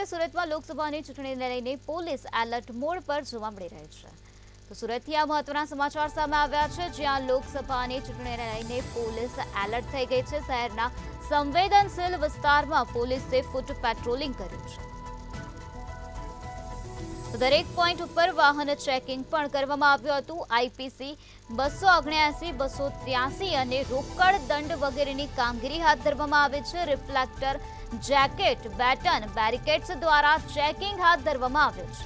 સુરતમાં લોકસભાની ચૂંટણીને લઈને પોલીસ એલર્ટ મોડ પર જોવા મળી રહી છે। તો સુરતથી આ મહત્વના સમાચાર સામે આવ્યા છે, જ્યાં લોકસભાની ચૂંટણીને લઈને પોલીસ એલર્ટ થઈ ગઈ છે। શહેરના સંવેદનશીલ વિસ્તારમાં પોલીસે ફૂટ પેટ્રોલિંગ કર્યું છે। તો દરેક પોઈન્ટ ઉપર વાહન ચેકિંગ પણ કરવામાં આવ્યું હતું। આઈપીસી 279, 283 અને રોકડ દંડ વગેરેની કામગીરી હાથ ધરવામાં આવી છે। રિફ્લેક્ટર, જેકેટ, બેટન, બેરિકેડ્સ દ્વારા ચેકિંગ હાથ ધરવામાં આવ્યું છે।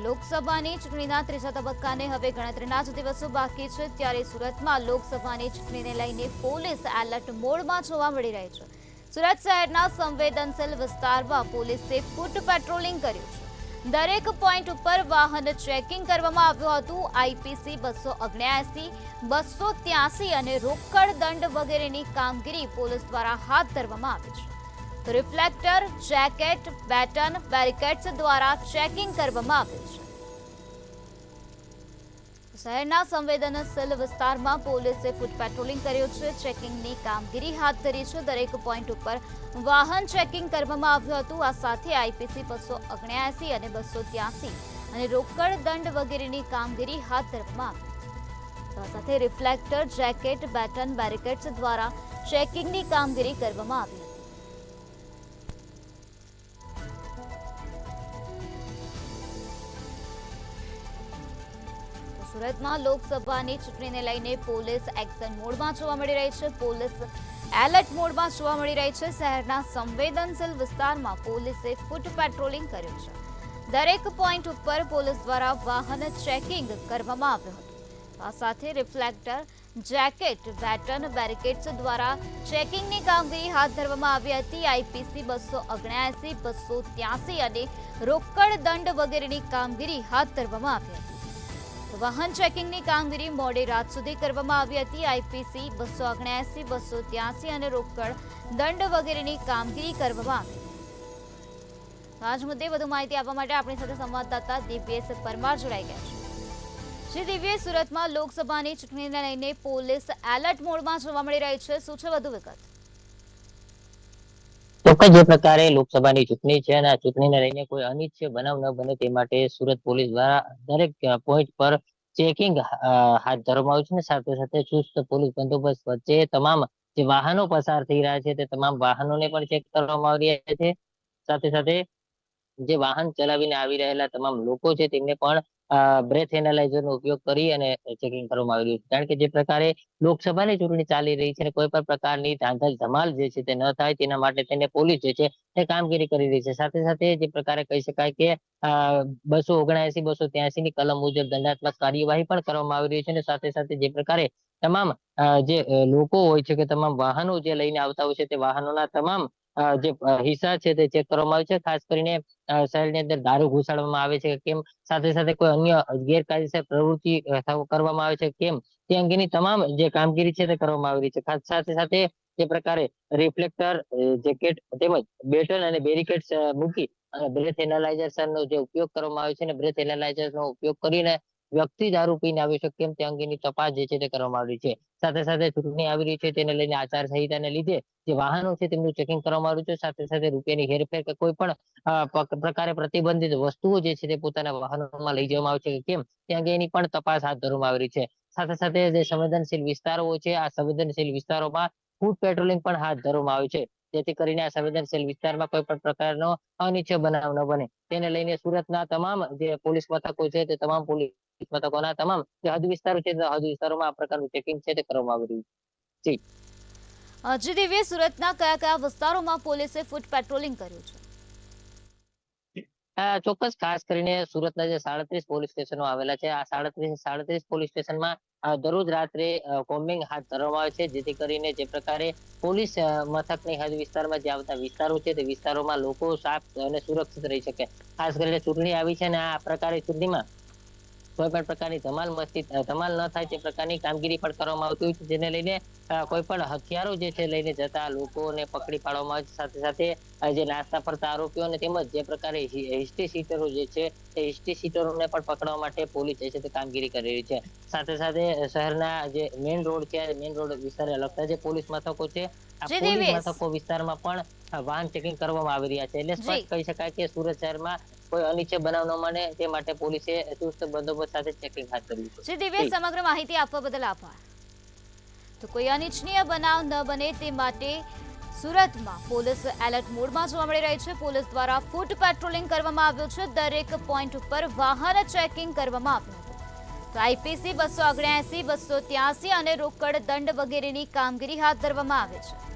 લોકસભાની ચૂંટણીના ત્રીજા તબક્કાને હવે ગણતરીના જ દિવસો બાકી છે, ત્યારે સુરતમાં લોકસભાની ચૂંટણીને લઈને પોલીસ એલર્ટ મોડમાં જોવા મળી રહી છે। સુરત શહેરના સંવેદનશીલ વિસ્તારમાં પોલીસે ફૂટ પેટ્રોલિંગ કર્યું છે। દરેક પોઈન્ટ ઉપર વાહન ચેકિંગ કરવામાં આવ્યું હતું। આઈપીસી 279, 283 અને રોકડ દંડ વગેરેની કામગીરી પોલીસ દ્વારા હાથ ધરવામાં આવી છે। તો રિફ્લેક્ટર, જેકેટ, બેટન, બેરિકેડ્સ દ્વારા ચેકિંગ કરવામાં આવ્યું છે। શહેરના સંવેદનશીલ વિસ્તારમાં પોલીસે ફૂટ પેટ્રોલિંગ કર્યું છે, ચેકિંગની કામગીરી હાથ ધરી છે। દરેક પોઈન્ટ ઉપર વાહન ચેકિંગ કરવામાં આવ્યું હતું। આ સાથે આઈપીસી 279 અને 283 અને રોકડ દંડ વગેરેની કામગીરી હાથ ધરવામાં આવી। આ સાથે રિફ્લેક્ટર, જેકેટ, બેટન, બેરિકેડ્સ દ્વારા ચેકિંગની કામગીરી કરવામાં આવી હતી। સુરતમાં લોકસભાની ચૂંટણીને લઈને પોલીસ એક્શન મોડમાં જોવા મળી રહી છે। પોલીસ એલર્ટ મોડમાં જોવા મળી રહી છે। શહેરના સંવેદનશીલ વિસ્તારમાં પોલીસે ફૂટ પેટ્રોલિંગ કર્યું છે। દરેક પોઈન્ટ ઉપર પોલીસ દ્વારા વાહન ચેકિંગ કરવામાં આવ્યું હતું। આ સાથે રિફ્લેક્ટર, જેકેટ, બેટન, બેરિકેડ્સ દ્વારા ચેકિંગની કામગીરી હાથ ધરવામાં આવી હતી। આઈપીસી 279, 283 અને રોકડ દંડ વગેરેની કામગીરી હાથ ધરવામાં આવી હતી। વાહન ચેકિંગની કામગીરી મોડી રાત સુધી કરવામાં આવી હતી। આઈપીસી 279, 283 અને રોકડ દંડ વગેરેની કામગીરી કરવામાં આવી હતી। આજ મુદ્દે વધુ માહિતી આપવા માટે આપણી સાથે સંવાદદાતા દિવ્યેશ પરમાર જોડાઈ ગયા છે। શ્રી દિવ્યેશ, સુરતમાં લોકસભાની ચૂંટણીને લઈને પોલીસ એલર્ટ મોડમાં જોવા મળી રહી છે, શું છે વધુ વિગત? ચોક્કસ જે પ્રકારે લોકસભાની ચૂંટણી છે અને આ ચૂંટણીને લઈને કોઈ અનિચ્છનીય બનાવ ન બને તે માટે સુરત પોલીસ દ્વારા દરેક પોઈન્ટ પર ચેકિંગ હાથ ધરવામાં આવ્યું છે અને સાથે સાથે ચુસ્ત પોલીસ બંદોબસ્ત વચ્ચે તમામ જે વાહનો પસાર થઈ રહ્યા છે તે તમામ વાહનોને પણ ચેક કરવામાં આવી રહ્યા છે। સાથે સાથે જે વાહન ચલાવીને આવી રહેલા તમામ લોકો છે તેમને પણ બ્રેથ એનાલાઇઝર નો ઉપયોગ કરી અને ચેકિંગ કરવામાં આવી રહ્યું છે। કારણ કે જે પ્રકારે લોકસભાની ચૂંટણી ચાલી રહી છે અને કોઈ પણ પ્રકારની ધાંધલ ધમાલ જે છે તે ન થાય તેના માટે તેને પોલીસ જે છે તે કામગીરી કરી રહી છે। સાથે સાથે જે પ્રકારે કહી શકાય કે 279, 283 ની કલમ મુજબ દંડાત્મક કાર્યવાહી પણ કરવામાં આવી રહી છે અને સાથે સાથે જે પ્રકારે તમામ જે લોકો હોય છે કે તમામ વાહનો જે લઈને આવતા હોય છે તે વાહનોના તમામ જે હિસ્સા છે તે ચેક કરવામાં આવે છે। ખાસ કરીને શહેરની અંદર દારૂ ઘુસાડવામાં આવે છે કે કેમ, સાથે સાથે કોઈ અન્ય ગેરકાયદેસર પ્રવૃત્તિ કરવામાં આવે છે કેમ, તે અંગેની તમામ જે કામગીરી છે તે કરવામાં આવી રહી છે। ખાસ સાથે સાથે જે પ્રકારે રિફ્લેક્ટર, જેકેટ તેમજ બેટન અને બેરિકેડ્સ મૂકી અને બ્રેથ એનાલાઇઝર નો જે ઉપયોગ કરવામાં આવે છે અને બ્રેથ એનાલાઇઝર નો ઉપયોગ કરીને વ્યક્તિ દારૂ પીને આવ્યો છે કેમ તે અંગેની તપાસ જે છે તે કરવામાં આવી છે। સાથે સાથે ચૂંટણી આવી રહી છે તેને લઈને આચારસંહિતાને લીધે જે વાહનો છે તેમનું ચેકિંગ કરવામાં આવ્યું છે। સાથે સાથે રૂપિયાની હેરફેર કે કોઈ પણ પ્રકારે પ્રતિબંધિત વસ્તુઓ જે છે તે પોતાના વાહનોમાં લઈ જવામાં આવે છે કે કેમ તે અંગેની પણ તપાસ હાથ ધરવામાં આવી રહી છે। સાથે સાથે જે સંવેદનશીલ વિસ્તારો છે આ સંવેદનશીલ વિસ્તારોમાં ફૂટ પેટ્રોલિંગ પણ હાથ ધરવામાં આવ્યું છે, જેથી કરીને આ સંવેદનશીલ વિસ્તારમાં કોઈ પણ પ્રકારનો અનિચ્છનીય બનાવ ન બને તેને લઈને સુરતના તમામ જે પોલીસ મથકો છે તે તમામ પોલીસ મથકોના તમામ જે હદ વિસ્તારો છે તે હદ વિસ્તારોમાં આ પ્રકારનું ચેકિંગ છે તે કરવામાં આવી રહ્યું છે। જી દિવ્યેશ, સુરતના કયા કયા વિસ્તારોમાં પોલીસે ફૂટ પેટ્રોલિંગ કર્યું છે? ચોક્કસ ખાસ કરીને સુરતના જે 37 પોલીસ સ્ટેશનો આવેલા છે આ 37 પોલીસ સ્ટેશનમાં દરરોજ રાત્રે કોમ્બિંગ હાથ ધરવામાં આવે છે, જેથી કરીને જે પ્રકારે પોલીસ મથકની હદ વિસ્તારમાં જે આવતા વિસ્તારો છે તે વિસ્તારોમાં લોકો સાફ અને સુરક્ષિત રહી શકે। ખાસ કરીને ચૂંટણી આવી છે અને આ પ્રકારે ચૂંટણીમાં કોઈ પણ પ્રકારની ધમાલ ન થાય તે પ્રકારની કામગીરી પણ કરવામાં આવતી હોય છે, જેને લઈને કોઈ પણ હથિયારો જે છે લઈને જતા લોકોને પકડી પાડવામાં આવે છે। સાથે સાથે જે નાસ્તા ફરતા આરોપીઓને તેમજ જે પ્રકારે હિસ્ટ્રી સીટરો જે છે તે હિસ્ટ્રી સીટરોને પણ પકડવા માટે પોલીસ જે છે તે કામગીરી કરી રહી છે। સાથે સાથે શહેરના જે મેઇન રોડ છે મેઇન રોડ વિસ્તારને લગતા જે પોલીસ મથકો છે આ પોલીસ મથકો વિસ્તારમાં પણ વાહન ચેકિંગ કરવામાં આવી રહ્યા છે. એટલે જી સ્પષ્ટ કહી શકાય કે સુરત શહેરમાં કોઈ અનિચ્છનીય બનાવ ન બને તે માટે પોલીસે ચુસ્ત બંદોબસ્ત સાથે ચેકિંગ હાથ ધર્યું છે. શ્રી દિવ્ય, સમગ્ર માહિતી આપવા બદલ આભાર. તો કોઈ અનિચ્છનીય બનાવ ન બને તે માટે સુરતમાં પોલીસ એલર્ટ મોડમાં જોવા મળી રહી છે. પોલીસ દ્વારા ફૂટ પેટ્રોલિંગ કરવામાં આવ્યું છે. દરેક પોઈન્ટ ઉપર વાહન ચેકિંગ કરવામાં આવ્યું હતું. તો આઈપીસી 279, 283 અને રોકડ દંડ વગેરેની કામગીરી હાથ ધરવામાં આવે છે.